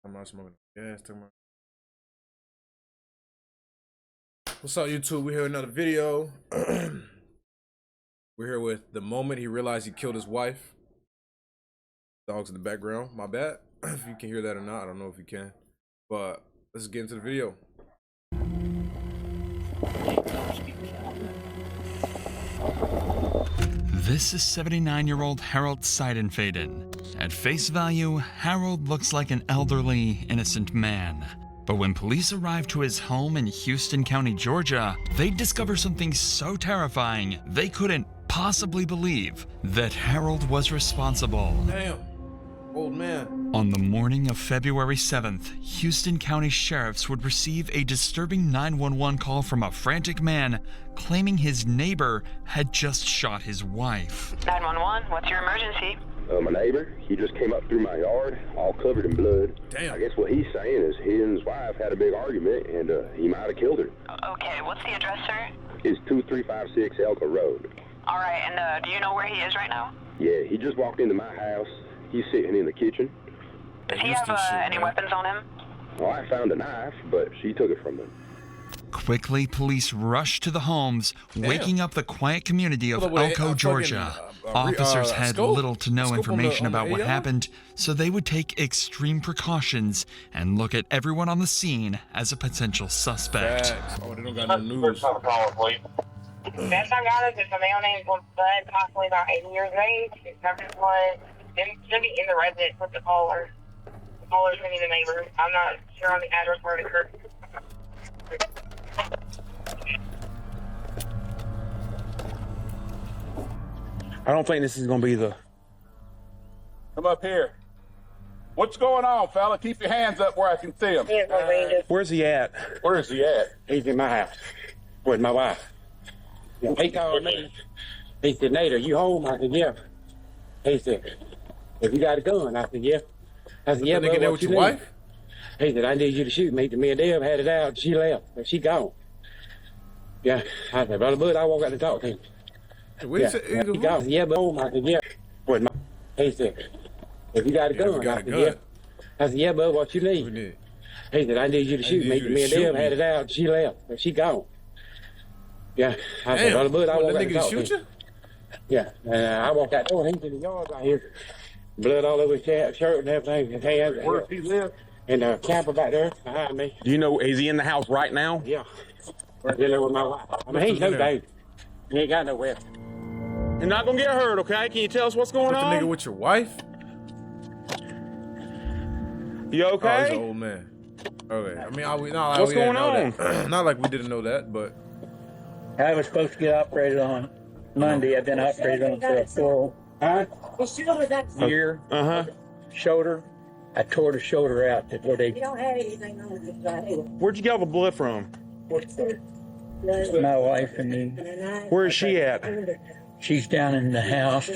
I'm not smoking gas. What's up, YouTube? We're here with another video. We're here with the moment he realized he killed his wife. Dogs in the background. My bad. If you can hear that or not, I don't know if you can. But let's get into the video. This is 79-year-old Harold Seidenfaden. At face value, Harold looks like an elderly, innocent man. But when police arrive to his home in Houston County, Georgia, they discover something so terrifying they couldn't possibly believe that Harold was responsible. Damn, old man. On the morning of February 7th, Houston County sheriffs would receive a disturbing 911 call from a frantic man claiming his neighbor had just shot his wife. 911, what's your emergency? My neighbor, he just came up through my yard, all covered in blood. Damn. I guess what he's saying is he and his wife had a big argument, and he might have killed her. Okay, what's the address, sir? It's 2356 Elka Road. All right, and do you know where he is right now? Yeah, he just walked into my house. He's sitting in the kitchen. Does he have any weapons on him? Well, I found a knife, but she took it from him. Quickly, police rushed to the homes, waking up the quiet community of Elko, Georgia. Officers had little to no information about what happened, so they would take extreme precautions and look at everyone on the scene as a potential suspect. Oh, they don't got no news. Best I got is a male named Bud, possibly about 80 years of age. His number was should be in the residence with the caller. The caller's going to be the neighbor. I'm not sure on the address where it occurred. I don't think this is going to be the... Come up here. What's going on, fella? Keep your hands up where I can see them. Where's he at? Where is he at? He's in my house with my wife. He called me. He said, Nate, are you home? I said, yeah. He said, have you got a gun? I said, yeah. I said, yeah, but what with you your need? wife? He said, I need you to shoot me. Me and Deb had it out. She left. She gone. Yeah. I said, Brother Bud, I walk out to talk to him. What Yeah, you he gone. Yeah, but home. I said, yeah. With my... He said, have you got a gun? I said, yeah. I said, yeah, bud, what you need? He said, I need you to shoot me. Me and Deb had it out. She left. She gone. Yeah. I said, Brother Bud, I walk out to talk to him. Yeah. I walked out there. He's in the yard right here. Blood all over his shirt and everything. His hands. Where does he live? And the camper back there behind me. Do you know, is he in the house right now? Yeah. Right there with my wife. I mean, he's no danger. He ain't got nowhere. You're not gonna get hurt, okay? Can you tell us what's going The on? nigga with your wife? You Oh, okay? he's an old man. Okay. I mean, What's going on? Not like we didn't know that, but I was supposed to get operated on Monday. I've been operated on for a full year. Shoulder. I tore the shoulder out before they. Where'd you get all the blood from? My wife and me. Where is she at? She's down in the house.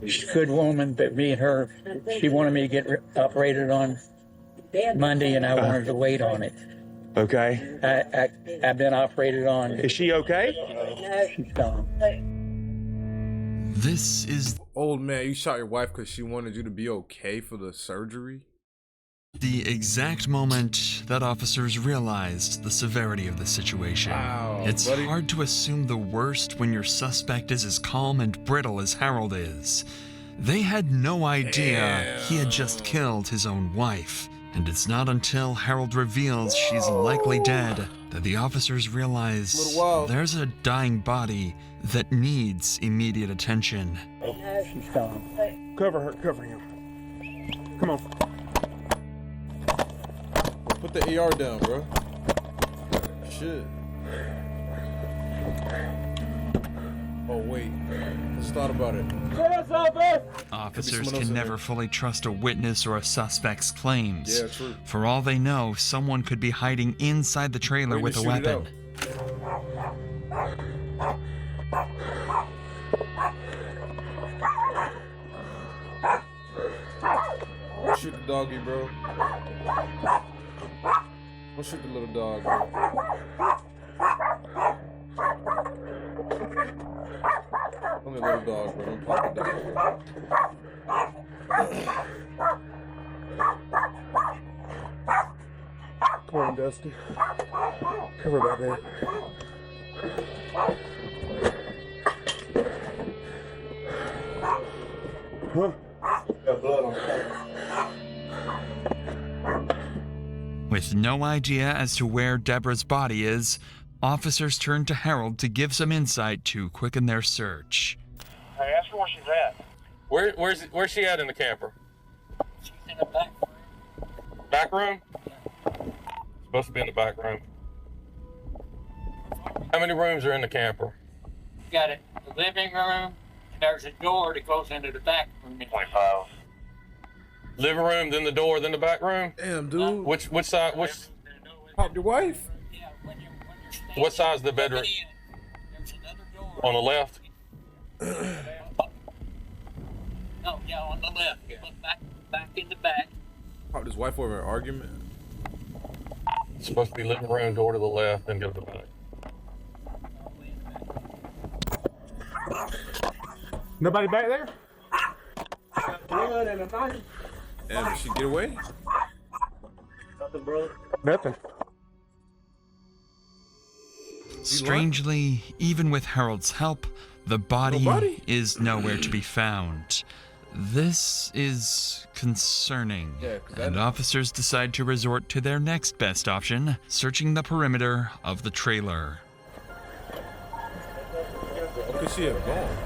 She's a good woman, but me and her, she wanted me to get operated on Monday, and I wanted to wait on it. Okay. I've been operated on. Is she okay? She's gone. This is old man, you shot your wife because she wanted you to be okay for the surgery? the exact moment that officers realized the severity of the situation. Wow, it's buddy. hard to assume the worst when your suspect is as calm and brittle as Harold is. They had no idea he had just killed his own wife. And it's not until Harold reveals she's likely dead that the officers realize there's a dying body that needs immediate attention. She's gone. Cover her, cover him. Come on. Put the AR down, bro. Shit. Oh, wait. Let's thought about it. Officers can never fully trust a witness or a suspect's claims. Yeah, true. For all they know, someone could be hiding inside the trailer with a weapon. Shoot the doggy, bro. Don't shoot the little dog, bro. Only little dog, bro. Don't pop the dog. Dusty. Cover about that. Huh? Got blood on the With no idea as to where Deborah's body is, officers turn to Harold to give some insight to quicken their search. Hey, ask her where she's at. Where's she at in the camper? She's in the back. Back room? Supposed to be in the back room. How many rooms are in the camper? Got it. The living room, and there's a door that goes into the back room. 25. Living room, then the door, then the back room? Damn, dude. Which side? Which? Popped your wife? Yeah, when you're What side's the bedroom? there's another door. On the left? No, yeah, on the left. You look back in the back. Popped his wife over an argument? It's supposed to be living room, door to the left, then go to the back. Nobody back there? Damn, did she get away? Nothing, brother. Nothing. Strangely, even with Harold's help, the body is nowhere to be found. This is concerning, and officers decide to resort to their next best option, searching the perimeter of the trailer. What could she have gone?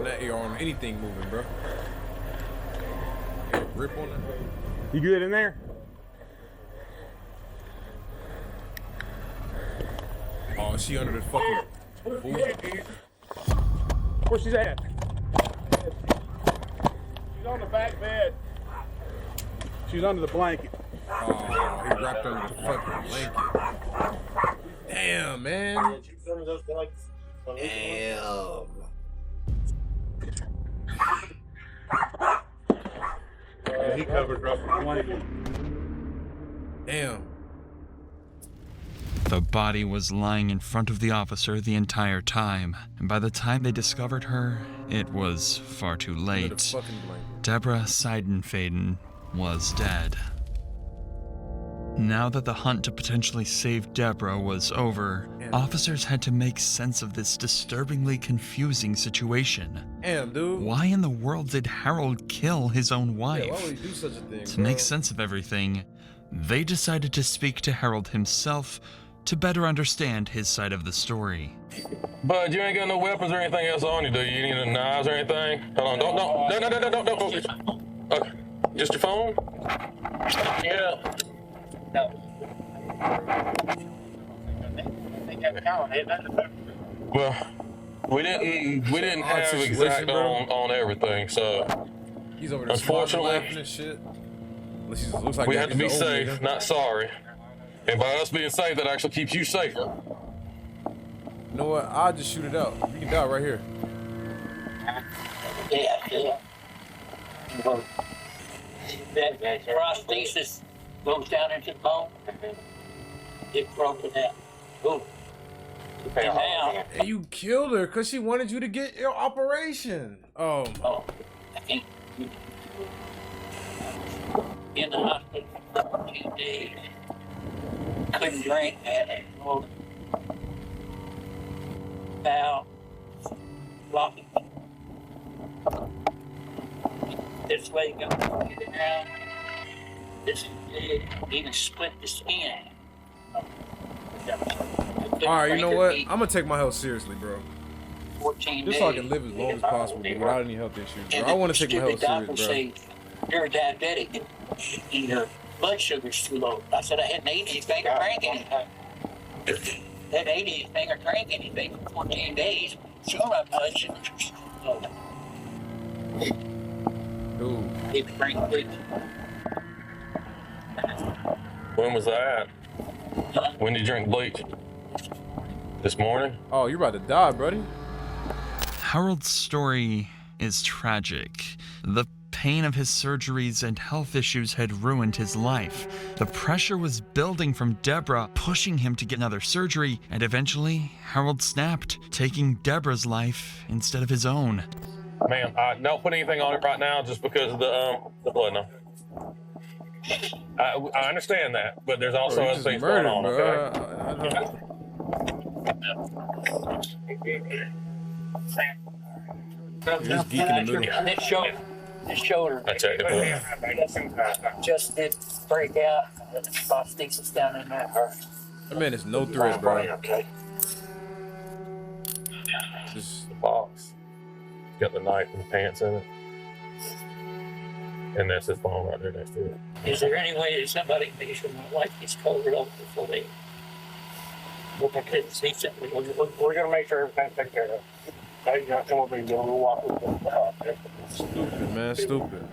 That ear on anything moving, bro. Got a grip on it. You good in there? Oh, she under the fucking. Where she's at? She's on the back bed. She's under the blanket. Oh, he wrapped under the fucking blanket. Damn, man. Damn. Yeah, he covered up the blanket. Damn. The body was lying in front of the officer the entire time, and by the time they discovered her, it was far too late. Deborah Seidenfaden was dead. Now that the hunt to potentially save Deborah was over, officers had to make sense of this disturbingly confusing situation. Damn, dude. Why in the world did Harold kill his own wife? Yeah, why would he do such a thing, To bro? make sense of everything, they decided to speak to Harold himself to better understand his side of the story. Bud, you ain't got no weapons or anything else on you, do you? You need any knives or anything? Hold on, don't. Okay. Just your phone? Yeah. No. Well, we didn't have exact on everything, so He's over there unfortunately, laughing and shit. Looks like we that had to is be the old safe, nigga. not sorry. And by us being safe, that actually keeps you safer. You know what? I'll just shoot it out. You can die right here. Yeah. That prosthesis goes down into the bone. It broken out. Boom. And now, And you killed her because she wanted you to get your operation. Oh. I think in the hospital for 2 days. Couldn't drink, had a bowel blocking. This way goes around. This even split the skin. Alright, you know what? I'm gonna take my health seriously, bro. 14 Just days. so I can live as long as possible without any health issues, bro. I want to take my health doctor serious, bro. say you're diabetic and your blood sugar's too low. I said I hadn't eaten anything or drank anything. Hadn't ate anything or drank anything for 14 days. So my blood sugar's too low. Dude. He drank bleach. When was that? When did you drink bleach? This morning? Oh, you're about to die, buddy. Harold's story is tragic. The pain of his surgeries and health issues had ruined his life. The pressure was building from Deborah, pushing him to get another surgery, and eventually, Harold snapped, taking Deborah's life instead of his own. Ma'am, don't put anything on it right now just because of the blood. No. I understand that, but there's also other things going on, okay? Just geeking in the middle. His shoulder. I checked it. Just did break out. Prosthesis down in there. That man is no threat, bro. Okay. Just The box. Got the knife and the pants in it. And that's his phone right there next to it. Is there any way that somebody can show my wife gets covered up before they look at it and see something? We're gonna make sure everything's taken care of. Now you gotta come over and we'll walk with them. stupid, man. Stupid.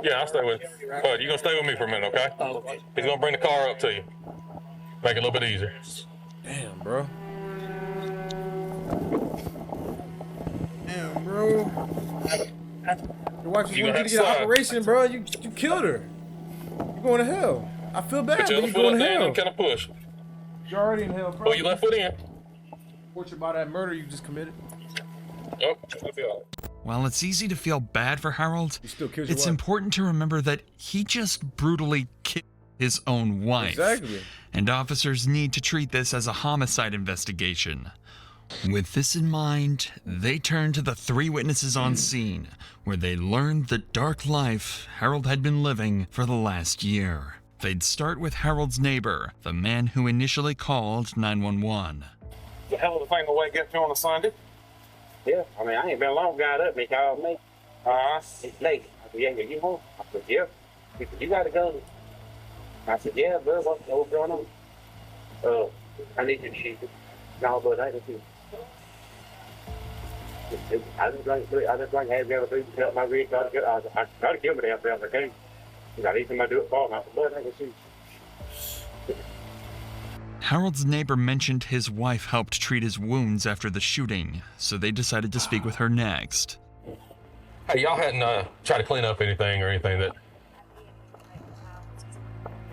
Yeah, I'll stay with you. Bud, you gonna stay with me for a minute, okay? Oh, okay. He's gonna bring the car up to you. Make it a little bit easier. Damn, bro. Damn, bro. Your wife was You wanting gonna you to get an have to operation, bro. You killed her. You going to hell. I feel bad, Put your but other you foot going up to there hell. and kind of push. You're already in hell, bro. Pull your left foot in. Fortunate about that murder you just committed. Oh, I feel it. While it's easy to feel bad for Harold, You still killed your it's wife. important to remember that he just brutally killed his own wife. Exactly. And officers need to treat this as a homicide investigation. With this in mind, they turned to the 3 witnesses on scene, where they learned the dark life Harold had been living for the last year. They'd start with Harold's neighbor, the man who initially called 911. The hell of a thing to wake up to on a Sunday. Yeah, I mean, I ain't been long, got up, he called me. It's late. I said, yeah, you home? I said, yeah. He said, you gotta go. I said, yeah, bro, what's going on? I need you to shoot it. No, but I didn't. I just like have the other people help my rig. I try to kill me out there if I can. I need somebody to do it for me. I said, but I can shoot. Harold's neighbor mentioned his wife helped treat his wounds after the shooting, so they decided to speak with her next. Hey, y'all hadn't tried to clean up anything or anything that...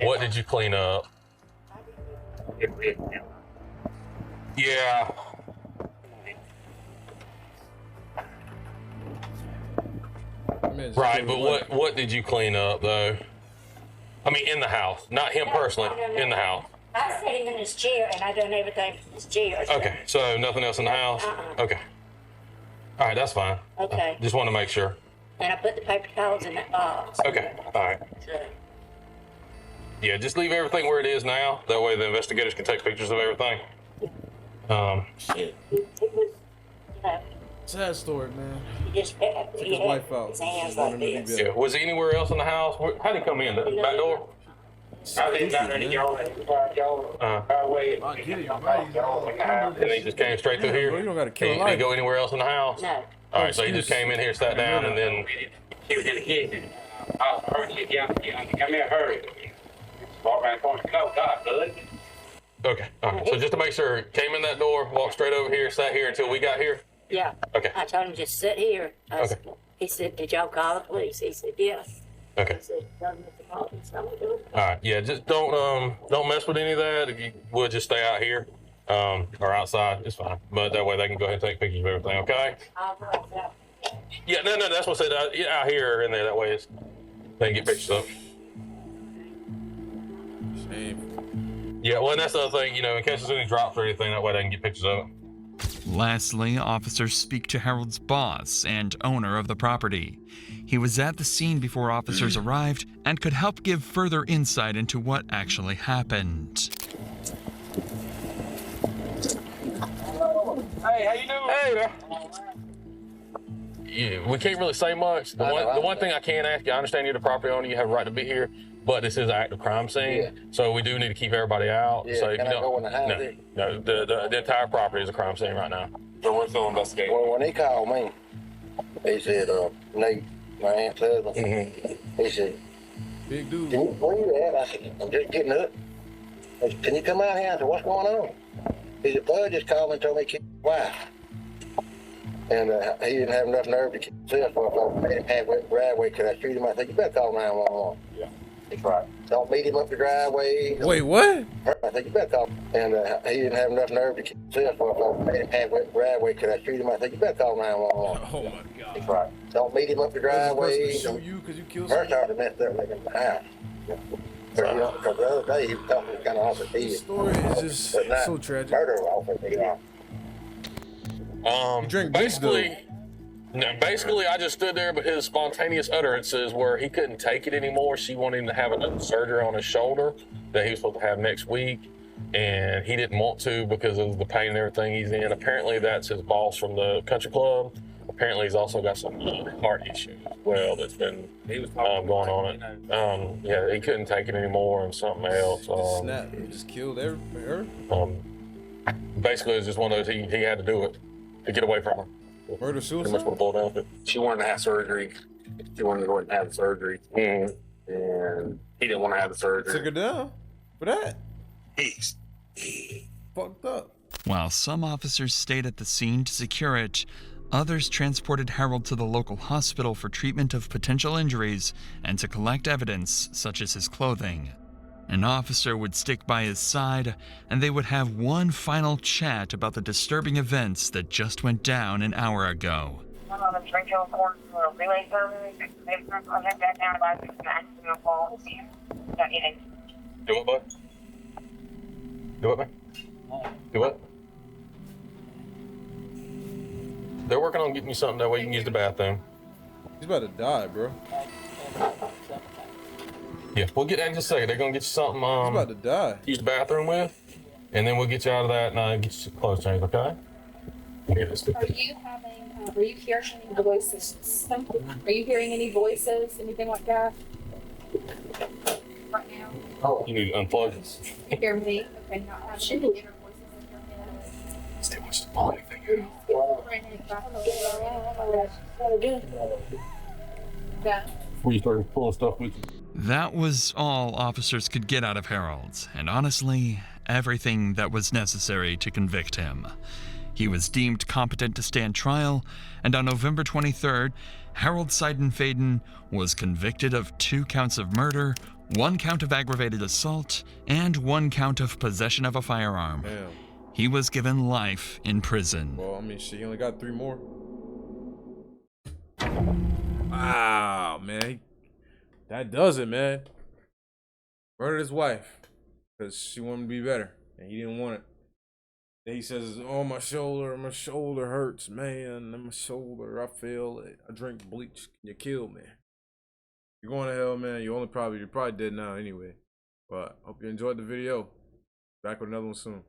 What did you clean up? Yeah. Right, but what did you clean up, though? I mean, in the house. Not him personally, in the house. I set him in his chair, and I done everything in his chair. Okay, so nothing else in the house? Okay. All right, that's fine. Okay. Just want to make sure. And I put the paper towels in that box. Okay, all right. Yeah, just leave everything where it is now. That way the investigators can take pictures of everything. Sad story, man. He just took his wife out. His hands like this. Yeah, was he anywhere else in the house? How did he come in? The back door? I didn't got any y'all And he just came straight through here? You don't gotta kill a Did he life. go anywhere else in the house? No. All right, so he just came in here, sat down, and then... She was in the kitchen. I heard you come here, hurry. Walk around the corner. No, God, bud. Okay, all right. So just to make sure, came in that door, walked straight over here, sat here until we got here? Yeah. Okay. I told him just sit here. He said, "Did y'all call the police?" He said, "Yes." Okay. He said, "Tell them to call the police." I'm gonna do it. All right, yeah, just don't mess with any of that. If you would, just stay out here or outside. It's fine. But that way they can go ahead and take pictures of everything, okay? I'll go outside. Yeah, no, that's what I said. Out here or in there. That way they can get pictures up. Shame. Yeah, well, and that's the other thing, in case there's any drops or anything, that way they can get pictures of it. Lastly, officers speak to Harold's boss and owner of the property. He was at the scene before officers arrived and could help give further insight into what actually happened. Hey, how you doing? Hey, man. Yeah, we can't really say much. The one thing I can ask you, I understand you're the property owner, you have a right to be here, but this is an active crime scene, so we do need to keep everybody out. Yeah, so if can you I go in the house? No, the entire property is a crime scene right now. So we're still investigating. Well, when he called me, he said, Nate, my aunt's husband, he said, Big dude. "Can you believe that?" I said, "I'm just getting up." I said, "Can you come out here?" I said, "What's going on?" He said, "Bud just called me and told me to kill his wife." And he didn't have enough nerve to keep himself. So if I made him halfway up the driveway, could I shoot him? I said, you better call 911. Yeah. That's right. Don't meet him up the driveway. Wait, what? I said, you better call him. And he didn't have enough nerve to keep himself. So if I made him halfway up the driveway, could I shoot him? I said, you better call 911. Oh my God. That's right. Don't meet him up the driveway. Shoot you because you killed First, I someone. would have messed up like in the house. Because the other day he was talking kind of off his head. The story is just so tragic. Murder off his head. Drink bleach, Basically, I just stood there, but his spontaneous utterances where he couldn't take it anymore. She wanted him to have another surgery on his shoulder that he was supposed to have next week, and he didn't want to because of the pain and everything he's in. Apparently, that's his boss from the country club. Apparently, he's also got some heart issues as well that's been going on it. Yeah, he couldn't take it anymore and something else. Snap. He just killed her. Basically, it was just one of those, he had to do it to get away from her. Murder, suicide? Pretty much what it boiled down to. She wanted to have surgery. She wanted to go ahead and have the surgery. And he didn't want to have the surgery. Took her down for that. He's fucked up. While some officers stayed at the scene to secure it, others transported Harold to the local hospital for treatment of potential injuries and to collect evidence such as his clothing. An officer would stick by his side, and they would have one final chat about the disturbing events that just went down an hour ago. The Springfield Court relay service. I'll have that down about an accident call. Do what, bud? Do what, man? Do what? They're working on getting you something that way you can use the bathroom. He's about to die, bro. Yeah, we'll get that in just a second. They're gonna get you something He's about to die. Use the bathroom with, and then we'll get you out of that and get you some clothes changed, okay? Are you having, are you hearing any voices? Are you hearing any voices, anything like that? Right now? Oh. You need to unplug. You hear me? Okay, not having any inner voices in your head. Stay watch the ball thing. Yeah. Before you start pulling stuff with you. That was all officers could get out of Harold, and honestly, everything that was necessary to convict him. He was deemed competent to stand trial, and on November 23rd, Harold Seidenfaden was convicted of 2 counts of murder, 1 count of aggravated assault, and 1 count of possession of a firearm. Damn. He was given life in prison. Well, I mean, she only got 3 more. Wow, man. That does it, man. Murdered his wife because she wanted to be better, and he didn't want it. Then he says, "Oh, my shoulder hurts, man. My shoulder, I feel it. I drink bleach. You kill me. You're going to hell, man. You're probably dead now anyway. But hope you enjoyed the video. Back with another one soon."